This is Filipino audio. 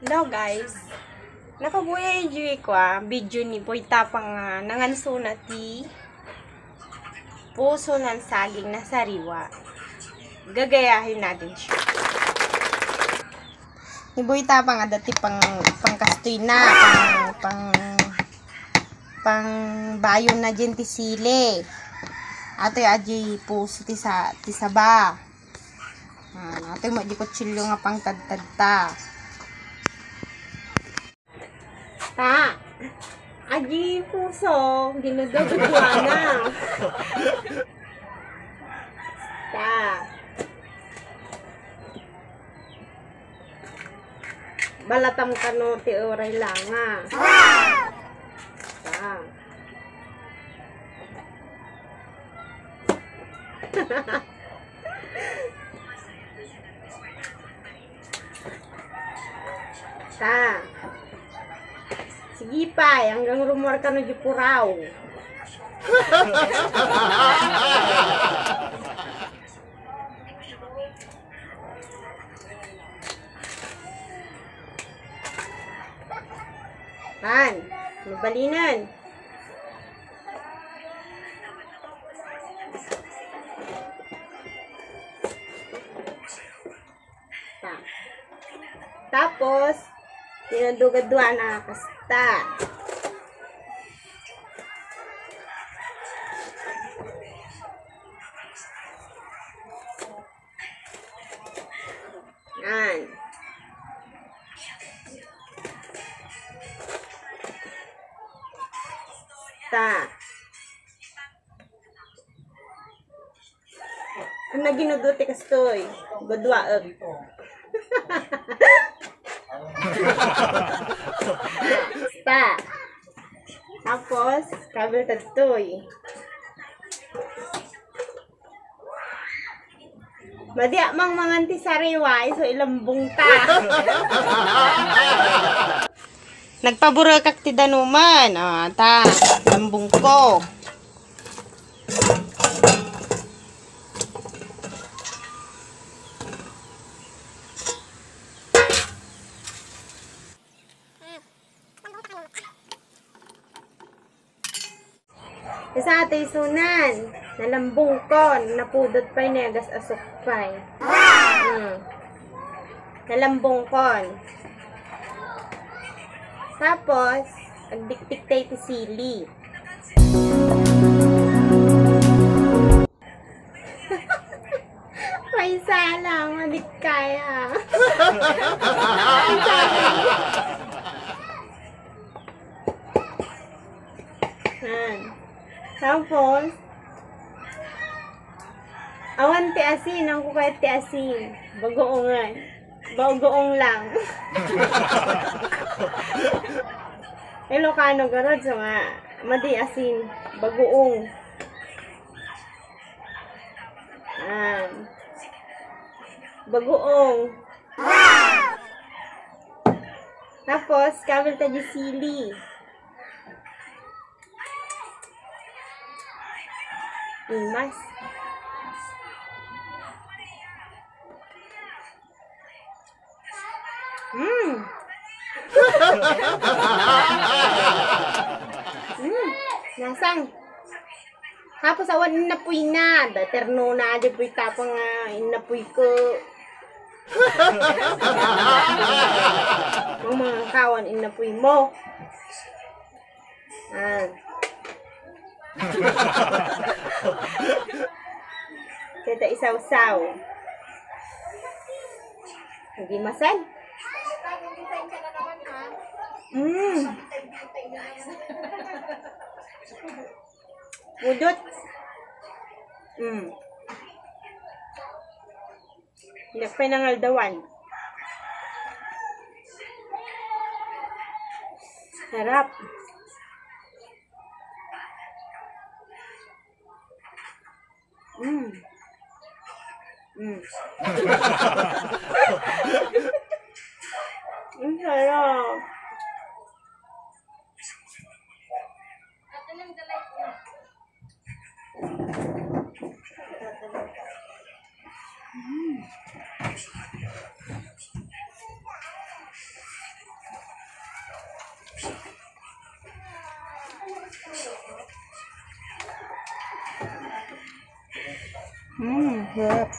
Hello guys. Nakabuya yung Joey ko video ni Boy Tapang nanganso na ti puso ng saging na sariwa. Gagayahin natin siya. Ni Boy Tapang dati pangkastoy na pang bayon na dyan ti sili. Ato yung aji puso ti saba. Ato yung maji kutsilyo nga pang tadtad ta. Aji puso, ginagagagawa na. Balatam ka no, ti oray lang Sige pa, hanggang rumor ka no di puraw. Mabalinan. Tapos, tinudugad-dua na kasta. Yan. Ang naginuduti kastoy. Badwa Tapos, kabel tatoy. Madya mang manganti sariwa, so ilambong ta. Nagpaburakak ti danuman. Lambong ko. Sa atay sunan, nalambong ko, napudot pa'y negas asok pa'y. Nalambong ko. Tapos, agdiktik tayo ti sili. Paisa lang, madik kaya. Tapos, awan ti asin, ang kukayat ti asin. Bagoongan. Bagoong lang. Ilocano garod so nga, madi asin. Bagoong. Bagoong. Tapos, kabel ta di sili. Imas. Nasang. Tapos awan inapuy na. Terno na di puy tapang inapuy ko. Ang mga kawan inapuy mo. Kita isaw-saw. Hindi masan. Udot. Hindi pa nangaldawan. Sarap. Ang sarap. Sarap.